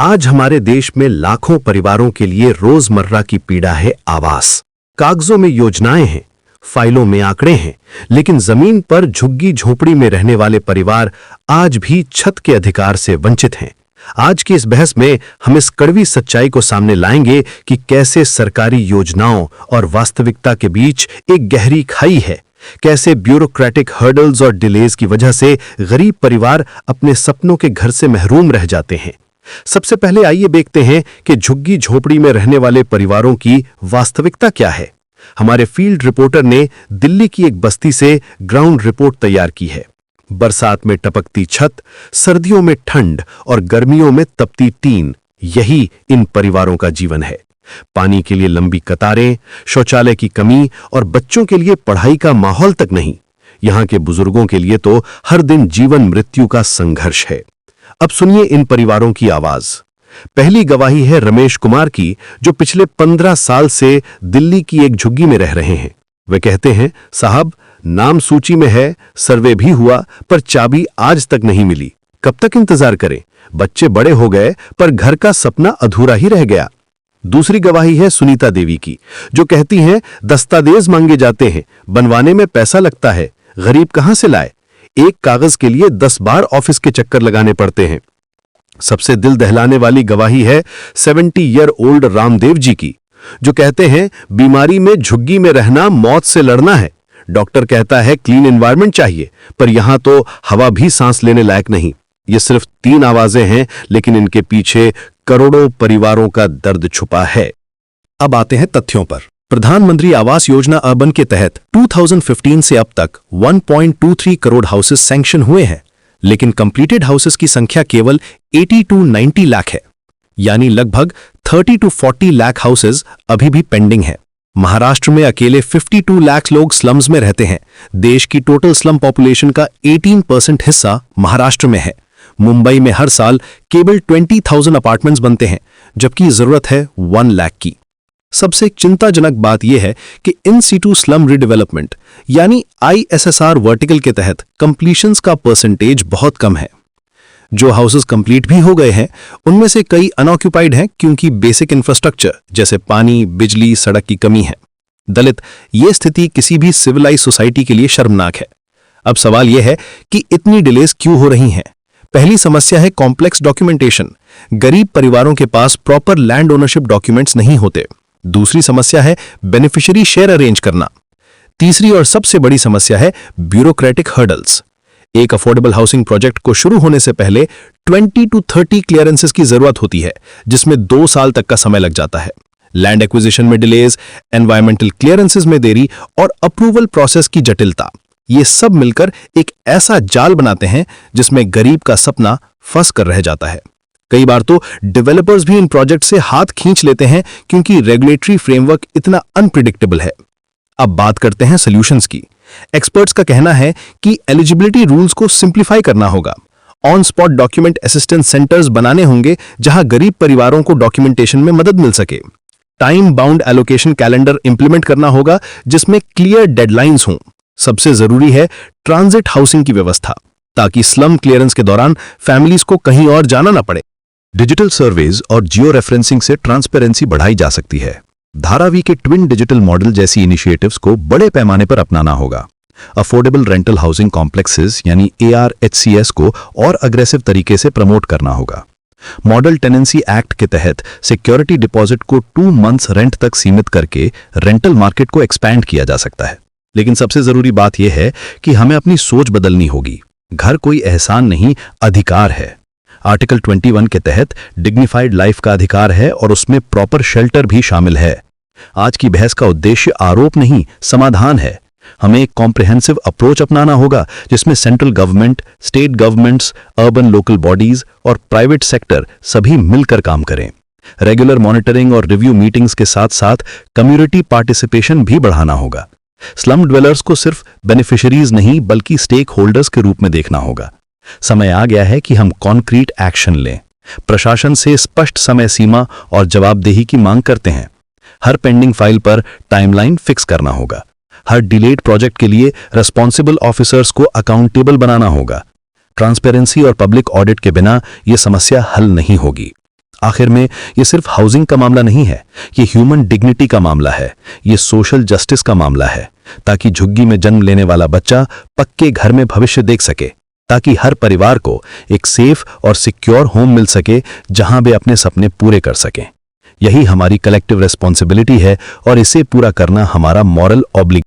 आज हमारे देश में लाखों परिवारों के लिए रोजमर्रा की पीड़ा है आवास। कागजों में योजनाएं हैं, फाइलों में आंकड़े हैं, लेकिन जमीन पर झुग्गी झोपड़ी में रहने वाले परिवार आज भी छत के अधिकार से वंचित हैं। आज की इस बहस में हम इस कड़वी सच्चाई को सामने लाएंगे कि कैसे सरकारी योजनाओं और वास्तविकता के बीच एक गहरी खाई है, कैसे ब्यूरोक्रेटिक हर्डल्स और डिलेज की वजह से गरीब परिवार अपने सपनों के घर से महरूम रह जाते हैं। सबसे पहले आइए देखते हैं कि झुग्गी झोपड़ी में रहने वाले परिवारों की वास्तविकता क्या है। हमारे फील्ड रिपोर्टर ने दिल्ली की एक बस्ती से ग्राउंड रिपोर्ट तैयार की है। बरसात में टपकती छत, सर्दियों में ठंड और गर्मियों में तपती टीन, यही इन परिवारों का जीवन है। पानी के लिए लंबी कतारें, शौचालय की कमी और बच्चों के लिए पढ़ाई का माहौल तक नहीं। यहां के बुजुर्गों के लिए तो हर दिन जीवन मृत्यु का संघर्ष है। अब सुनिए इन परिवारों की आवाज। पहली गवाही है रमेश कुमार की, जो पिछले 15 साल से दिल्ली की एक झुग्गी में रह रहे हैं। वे कहते हैं, साहब, नाम सूची में है, सर्वे भी हुआ, पर चाबी आज तक नहीं मिली। कब तक इंतजार करें? बच्चे बड़े हो गए पर घर का सपना अधूरा ही रह गया। दूसरी गवाही है सुनीता देवी की, जो कहती हैं, दस्तावेज मांगे जाते हैं, बनवाने में पैसा लगता है, गरीब कहां से लाए? एक कागज के लिए 10 बार ऑफिस के चक्कर लगाने पड़ते हैं। सबसे दिल दहलाने वाली गवाही है 70 ईयर ओल्ड रामदेव जी की, जो कहते हैं, बीमारी में झुग्गी में रहना मौत से लड़ना है। डॉक्टर कहता है क्लीन एनवायरनमेंट चाहिए, पर यहां तो हवा भी सांस लेने लायक नहीं। ये सिर्फ 3 आवाजें हैं, लेकिन इनके पीछे करोड़ों परिवारों का दर्द छुपा है। अब आते हैं तथ्यों पर। प्रधानमंत्री आवास योजना अर्बन के तहत 2015 से अब तक 1.23 करोड़ हाउसेस सैंक्शन हुए हैं, लेकिन कंप्लीटेड हाउसेस की संख्या केवल 80 to 90 लाख है, यानी लगभग 30 to 40 लाख हाउसेस अभी भी पेंडिंग है। महाराष्ट्र में अकेले 52 लाख लोग स्लम्स में रहते हैं। देश की टोटल स्लम पॉपुलेशन का 18% हिस्सा महाराष्ट्र में है। मुंबई में हर साल केवल 20,000 अपार्टमेंट्स बनते हैं, जबकि जरूरत है 1 लाख की। सबसे चिंताजनक बात यह है कि इन सीटू स्लम रिडेवलपमेंट यानी ISSR वर्टिकल के तहत कंप्लीशंस का परसेंटेज बहुत कम है। जो हाउसेस कंप्लीट भी हो गए हैं, उनमें से कई अनऑक्यूपाइड हैं क्योंकि बेसिक इंफ्रास्ट्रक्चर जैसे पानी, बिजली, सड़क की कमी है। दलित, ये स्थिति किसी भी सिविलाइज सोसाइटी के लिए शर्मनाक है। अब सवाल यह है कि इतनी डिलेज क्यों हो रही हैं? पहली समस्या है कॉम्प्लेक्स डॉक्यूमेंटेशन। गरीब परिवारों के पास प्रॉपर लैंड ओनरशिप डॉक्यूमेंट्स नहीं होते। दूसरी समस्या है बेनिफिशियरी शेयर अरेंज करना। तीसरी और सबसे बड़ी समस्या है ब्यूरोक्रेटिक हर्डल्स। एक अफोर्डेबल हाउसिंग प्रोजेक्ट को शुरू होने से पहले 20 to 30 क्लियरेंसेस की जरूरत होती है, जिसमें 2 साल तक का समय लग जाता है। लैंड एक्विजिशन में डिलेज, एनवायरमेंटल क्लियरेंसेस में देरी और अप्रूवल प्रोसेस की जटिलता, ये सब मिलकर एक ऐसा जाल बनाते हैं जिसमें गरीब का सपना फंस कर रह जाता है। कई बार तो डेवलपर्स भी इन प्रोजेक्ट से हाथ खींच लेते हैं क्योंकि रेगुलेटरी फ्रेमवर्क इतना अनप्रिडिक्टेबल है। अब बात करते हैं सॉल्यूशंस की। एक्सपर्ट्स का कहना है कि एलिजिबिलिटी रूल्स को सिंप्लीफाई करना होगा। On spot document assistance centres बनाने होंगे जहां गरीब परिवारों को डॉक्यूमेंटेशन में मदद मिल सके। Time bound allocation calendar implement करना होगा जिसमें क्लियर डेडलाइंस हों। सबसे जरूरी है ट्रांजिट हाउसिंग की व्यवस्था, ताकि स्लम क्लियरेंस के दौरान फैमिलीज को कहीं और जाना ना पड़े। डिजिटल सर्वेज और जियो रेफरेंसिंग से ट्रांसपेरेंसी बढ़ाई जा सकती है। धारावी के ट्विन डिजिटल मॉडल जैसी इनिशिएटिव्स को बड़े पैमाने पर अपनाना होगा। अफोर्डेबल रेंटल हाउसिंग कॉम्प्लेक्सेस यानी ARHCS को और अग्रेसिव तरीके से प्रमोट करना होगा। मॉडल टेनेंसी एक्ट के तहत सिक्योरिटी डिपॉजिट को 2 मंथ्स रेंट तक सीमित करके रेंटल मार्केट को एक्सपैंड किया जा सकता है। लेकिन सबसे जरूरी बात यह है कि हमें अपनी सोच बदलनी होगी। घर कोई एहसान नहीं, अधिकार है। आर्टिकल 21 के तहत डिग्निफाइड लाइफ का अधिकार है और उसमें प्रॉपर शेल्टर भी शामिल है। आज की बहस का उद्देश्य आरोप नहीं, समाधान है। हमें एक कॉम्प्रिहेंसिव अप्रोच अपनाना होगा जिसमें central government, state governments, urban local bodies और प्राइवेट सेक्टर सभी मिलकर काम करें। रेगुलर मॉनिटरिंग और रिव्यू मीटिंग्स के साथ साथ कम्युनिटी पार्टिसिपेशन भी बढ़ाना होगा। स्लम ड्वेलर्स को सिर्फ बेनिफिशियरीज नहीं बल्कि स्टेक होल्डर्स के रूप में देखना होगा। समय आ गया है कि हम कॉन्क्रीट एक्शन लें। प्रशासन से स्पष्ट समय सीमा और जवाबदेही की मांग करते हैं। हर पेंडिंग फाइल पर टाइमलाइन फिक्स करना होगा। हर डिलेड प्रोजेक्ट के लिए रिस्पॉन्सिबल ऑफिसर्स को अकाउंटेबल बनाना होगा। ट्रांसपेरेंसी और पब्लिक ऑडिट के बिना यह समस्या हल नहीं होगी। आखिर में ये सिर्फ हाउसिंग का मामला नहीं है, ये ह्यूमन डिग्निटी का मामला है, ये सोशल जस्टिस का मामला है, ताकि झुग्गी में जन्म लेने वाला बच्चा पक्के घर में भविष्य देख सके, ताकि हर परिवार को एक सेफ और सिक्योर होम मिल सके जहां वे अपने सपने पूरे कर सकें। यही हमारी कलेक्टिव रिस्पॉन्सिबिलिटी है और इसे पूरा करना हमारा मॉरल ऑब्लिगेशन